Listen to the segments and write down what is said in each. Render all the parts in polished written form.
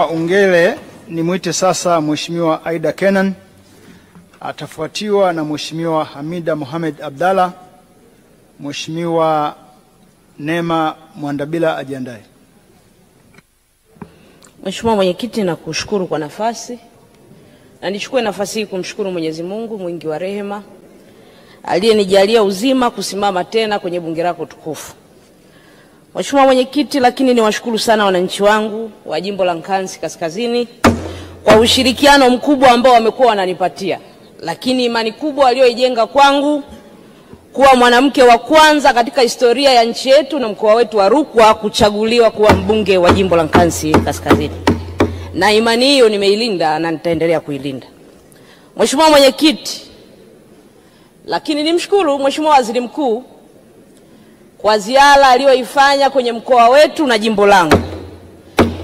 Ongele nimwite sasa Mheshimiwa Aida Kenan, atafuatiwa na Mheshimiwa Hamida Mohamed Abdalla. Mheshimiwa Neema Mwandabila ajiandae. Mheshimiwa Mwenyekiti, na kushukuru kwa nafasi. Na nichukue nafasi hii kumshukuru Mwenyezi Mungu mwingi wa rehema aliyenijalia uzima kusimama tena kwenye bunge lako tukufu. Mheshimiwa Mwenyekiti, lakini niwashukuru sana wananchi wangu wa jimbo la Nkasi Kaskazini kwa ushirikiano mkubwa ambao wamekuwa wananipatia, lakini imani kubwa walioijenga kwangu kuwa mwanamke wa kwanza katika historia ya nchi yetu na mkoa wetu wa Rukwa kuchaguliwa kuwa mbunge wa jimbo la Nkasi Kaskazini. Na imani hiyo nimeilinda na nitaendelea kuilinda. Mheshimiwa Mwenyekiti, lakini nimshukuru Mheshimiwa Waziri Mkuu kwa ziara aliyoifanya kwenye mkoa wetu na jimbo langu.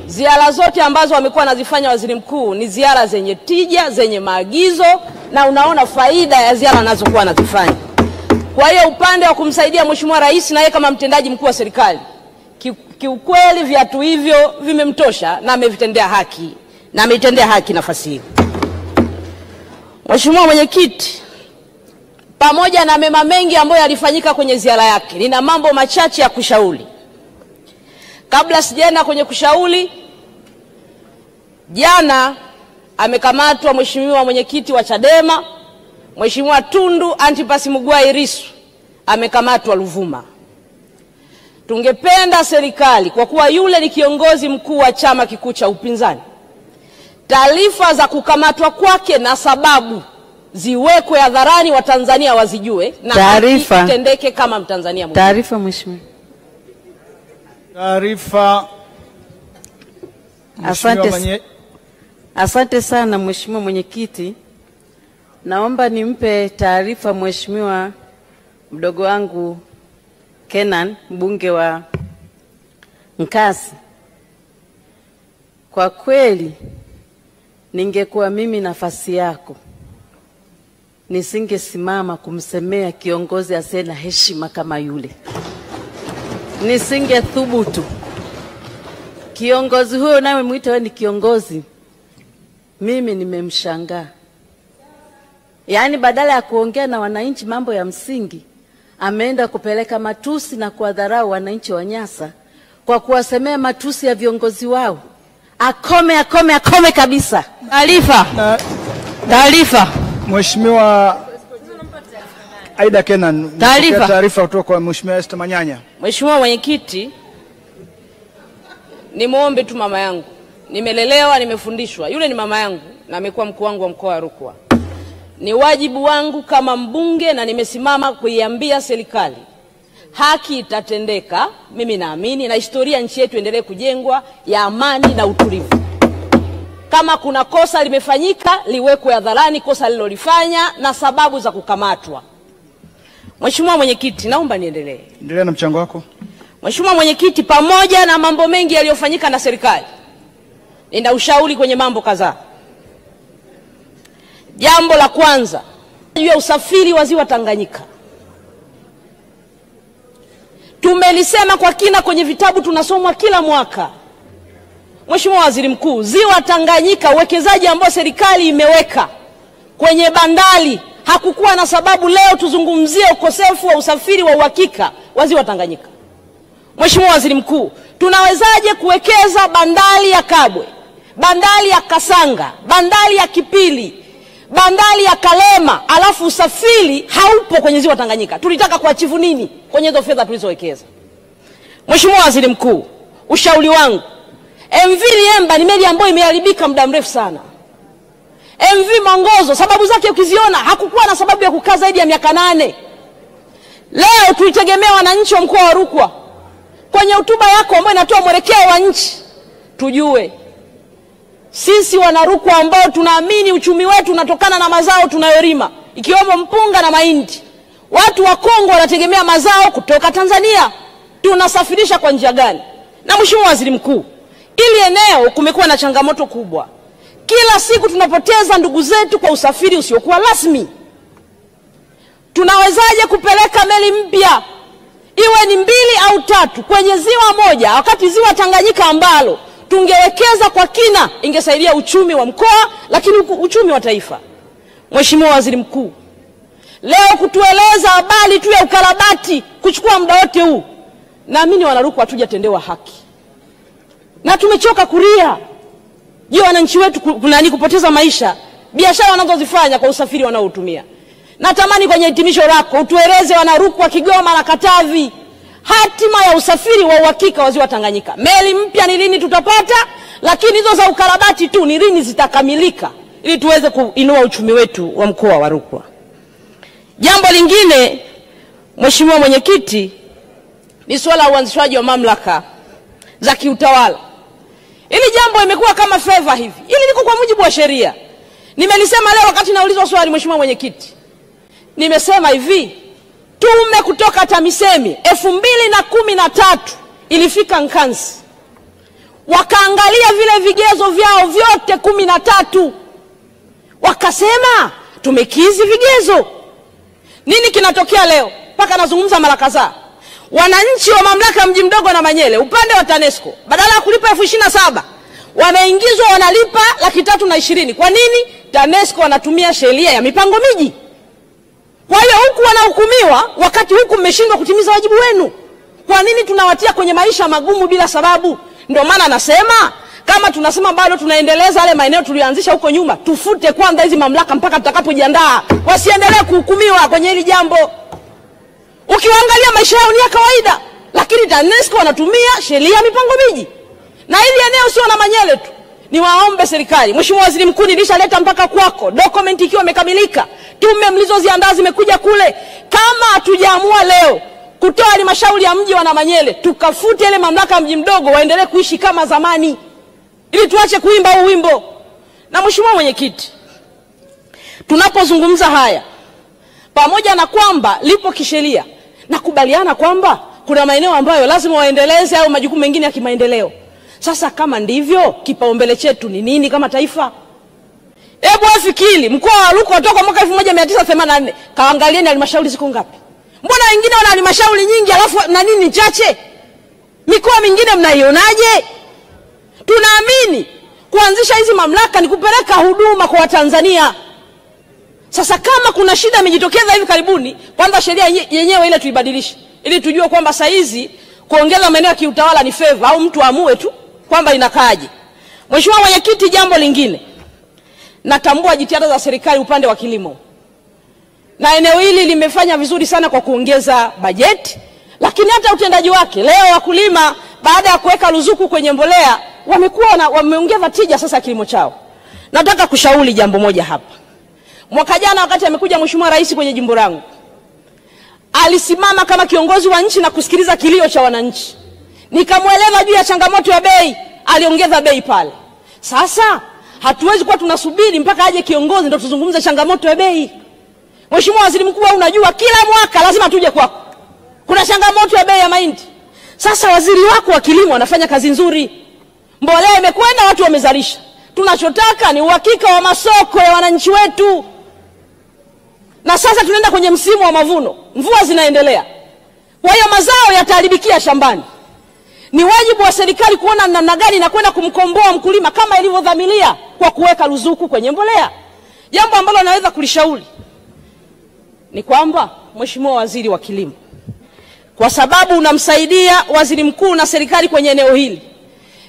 Ziara zote ambazo amekuwa anazifanya Waziri Mkuu ni ziara zenye tija, zenye maagizo, na unaona faida ya ziara anazokuwa anazifanya. Kwa hiyo upande wa kumsaidia Mheshimiwa Rais na yeye kama mtendaji mkuu wa serikali, kiukweli viatu hivyo vimemtosha na amevitendea haki, na ameitendea haki nafasi hii. Mheshimiwa Mwenyekiti, pamoja na mema mengi ambayo yalifanyika kwenye ziara yake, nina mambo machache ya kushauri. Kabla sijaenda kwenye kushauri, jana amekamatwa Mheshimiwa Mwenyekiti wa Chadema, Mheshimiwa Tundu Antipas Mugwai Lissu, amekamatwa Ruvuma. Tungependa serikali, kwa kuwa yule ni kiongozi mkuu wa chama kikuu cha upinzani, taarifa za kukamatwa kwake na sababu ziwekwe hadharani, wa Tanzania wazijue, na taarifa itendeke kama Mtanzania mwingine. Taarifa Mheshimiwa. Taarifa. Asante sana Mheshimiwa Mwenyekiti. Naomba nimpe taarifa Mheshimiwa mdogo wangu Kenan, mbunge wa Nkasi. Kwa kweli ningekuwa mimi nafasi yako, nisingesimama kumsemea kiongozi asiye na heshima kama yule. Nisingethubutu. Kiongozi huyo nawe muite wewe ni kiongozi, mimi nimemshangaa. Yaani badala ya kuongea na wananchi mambo ya msingi, ameenda kupeleka matusi na kuwadharau wananchi wa Nyasa kwa kuwasemea matusi ya viongozi wao. Akome kabisa. Taarifa. Mheshimiwa Aida Kenan, taarifa kutoka kwa Mheshimiwa Esther Manyanya. Mheshimiwa Mwenyekiti, nimuombe tu mama yangu. Nimelelewa, nimefundishwa. Yule ni mama yangu na amekuwa mkuu wangu wa mkoa wa Rukwa. Ni wajibu wangu kama mbunge, na nimesimama kuiambia serikali haki itatendeka. Mimi naamini na historia nchi yetu endelee kujengwa ya amani na utulivu. Kama kuna kosa limefanyika, liwekwe hadharani kosa lilolifanya na sababu za kukamatwa. Mheshimiwa Mwenyekiti, naomba niendelee. Endelea na mchango wako. Mheshimiwa Mwenyekiti, pamoja na mambo mengi yaliyofanyika na serikali, nina ushauri kwenye mambo kadhaa. Jambo la kwanza, juu ya usafiri wa ziwa Tanganyika. Tumelisema kwa kina kwenye vitabu tunasomwa kila mwaka. Mheshimiwa Waziri Mkuu, ziwa Tanganyika, uwekezaji ambao serikali imeweka kwenye bandari, hakukuwa na sababu leo tuzungumzie ukosefu wa usafiri wa uhakika wa ziwa Tanganyika. Mheshimiwa Waziri Mkuu, tunawezaje kuwekeza bandari ya Kabwe, bandari ya Kasanga, bandari ya Kipili, bandari ya Kalema, alafu usafiri haupo kwenye ziwa Tanganyika? Tulitaka kuachivu nini kwenye hizo fedha tulizowekeza? Mheshimiwa Waziri Mkuu, ushauri wangu, MV Liemba ni meli ambayo imeharibika muda mrefu sana. MV Mongozo, sababu zake ukiziona, hakukuwa na sababu ya kukaa zaidi ya miaka 8. Leo tuitegemea wananchi wa mkoa wa Rukwa. Kwenye hotuba yako ambayo inatoa mwelekeo wa nchi, tujue sisi Wanarukwa ambao tunaamini uchumi wetu unatokana na mazao tunayolima, ikiwemo mpunga na mahindi. Watu wa Kongo wanategemea mazao kutoka Tanzania. Tunasafirisha kwa njia gani? Na Mheshimiwa Waziri Mkuu, ili eneo kumekuwa na changamoto kubwa. Kila siku tunapoteza ndugu zetu kwa usafiri usiokuwa rasmi. Tunawezaje kupeleka meli mpya, iwe ni 2 au 3, kwenye ziwa moja, wakati ziwa Tanganyika ambalo tungewekeza kwa kina, ingesaidia uchumi wa mkoa, lakini uchumi wa taifa. Mheshimiwa Waziri Mkuu, leo kutueleza habari tu ya ukarabati kuchukua muda wote huu, naamini Wanarukwa hatujatendewa haki. Na tumechoka kulia. Je, wananchi wetu kupoteza maisha, biashara wanazozifanya kwa usafiri wanaotumia. Natamani kwenye hitimisho lako utueleze Wanarukwa, Kigoma na Katavi hatima ya usafiri wa uhakika wa Ziwa Tanganyika. Meli mpya ni lini tutapata, lakini hizo za ukarabati tu ni lini zitakamilika ili tuweze kuinua uchumi wetu wa mkoa wa Rukwa. Jambo lingine, Mheshimiwa Mwenyekiti, ni swala la uanzishwaji wa mamlaka za kiutawala. Hili jambo imekuwa kama favor hivi. Hili liko kwa mujibu wa sheria. Nimelisema leo wakati naulizwa swali, Mheshimiwa Mwenyekiti. Nimesema hivi, tume kutoka TAMISEMI 2013 ilifika Nkasi. Wakaangalia vile vigezo vyao vyote 13. Wakasema tumekizi vigezo. Nini kinatokea leo? Paka nazungumza mara kadhaa. Wananchi wa mamlaka mji mdogo na Manyele upande wa TANESCO badala ya kulipa 27,000 wameingizwa wanalipa 320,000. Kwa nini? TANESCO wanatumia sheria ya mipango miji. Kwa hiyo huku wanahukumiwa wakati huku mmeshindwa kutimiza wajibu wenu. Kwa nini tunawatia kwenye maisha magumu bila sababu? Ndio maana nasema kama tunasema bado tunaendeleza yale maeneo tulianzisha huko nyuma, tufute kwanza hizi mamlaka mpaka tutakapojiandaa. Wasiendelee kuhukumiwa kwenye hili jambo. Ukiangalia maisha yao ni ya kawaida, lakini TANESCO wanatumia sheria ya mipango miji. Na hili eneo sio na Manyele tu. Niwaombe serikali, Mheshimiwa Waziri Mkuu, nilishaleta mpaka kwako document ikiwa imekamilika. Tume mlizoziandaa zimekuja kule. Kama hatujaamua leo kutoa halmashauri ya mji wa Manyele, tukafute ile mamlaka ya mji mdogo waendelee kuishi kama zamani, ili tuache kuimba huu wimbo. Na Mheshimiwa Mwenyekiti, tunapozungumza haya, pamoja na kwamba lipo kisheria, nakubaliana kwamba kuna maeneo ambayo lazima waendeleze au majukumu mengine ya kimaendeleo. Sasa kama ndivyo, kipaumbele chetu ni nini kama taifa? Hebu afikiri, mkoa wa Rukwa kutoka mwaka 1984, kaangalieni halmashauri ziko ngapi? Mbona wengine wana halmashauri nyingi alafu na nini chache? Mikoa mingine mnaionaje? Tunaamini kuanzisha hizi mamlaka ni kupeleka huduma kwa Watanzania. Sasa kama kuna shida imejitokeza hivi karibuni, kwanza sheria yenyewe ile tuibadilishe ili tujue kwamba saa hizi kuongeza maeneo ya kiutawala ni favor au mtu aamue tu kwamba inakaaje. Mheshimiwa Mwenyekiti, jambo lingine, natambua jitihada za serikali upande wa kilimo. Na eneo hili limefanya vizuri sana kwa kuongeza bajeti, lakini hata utendaji wake. Leo wakulima baada ya kuweka ruzuku kwenye mbolea wameongeza tija sasa kilimo chao. Nataka kushauri jambo moja hapa. Mwaka jana wakati amekuja Mheshimiwa Rais kwenye jimbo langu, alisimama kama kiongozi wa nchi na kusikiliza kilio cha wananchi. Nikamweleza juu ya changamoto ya bei, aliongeza bei pale. Sasa hatuwezi kuwa tunasubiri mpaka aje kiongozi ndio tuzungumze changamoto ya bei. Mheshimiwa Waziri Mkuu, unajua kila mwaka lazima tuje kwako. Kuna changamoto ya bei ya mahindi. Sasa waziri wako wa kilimo anafanya kazi nzuri. Mbolea imekwenda, watu wamezalisha. Tunachotaka ni uhakika wa masoko ya wananchi wetu. Na sasa tunaenda kwenye msimu wa mavuno. Mvua zinaendelea. Kwa hiyo mazao yataharibikia shambani. Ni wajibu wa serikali kuona namna gani na kwenda kumkomboa mkulima kama ilivyodhamiria kwa kuweka ruzuku kwenye mbolea. Jambo ambalo naweza kulishauri ni kwamba Mheshimiwa Waziri wa Kilimo, kwa sababu unamsaidia Waziri Mkuu na serikali kwenye eneo hili,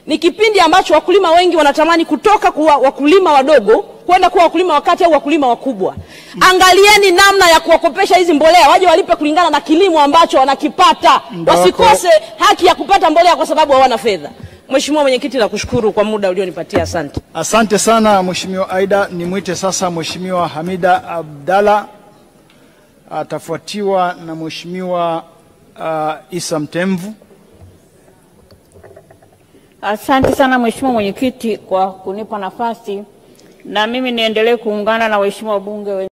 ni kipindi ambacho wakulima wengi wanatamani kutoka kuwa wakulima wadogo kwenda kuwa wakulima wakati au wakulima wakubwa. Angalieni namna ya kuwakopesha hizi mbolea waje walipe kulingana na kilimo ambacho wanakipata. Wasikose haki ya kupata mbolea kwa sababu hawana fedha. Mheshimiwa Mwenyekiti, nakushukuru kwa muda ulionipatia. Asante. Asante sana Mheshimiwa Aida. Nimwite sasa Mheshimiwa Hamida Abdalla, atafuatiwa na Mheshimiwa Isa Mtemvu. Asante sana Mheshimiwa Mwenyekiti kwa kunipa nafasi, na mimi niendelee kuungana na waheshimiwa wabunge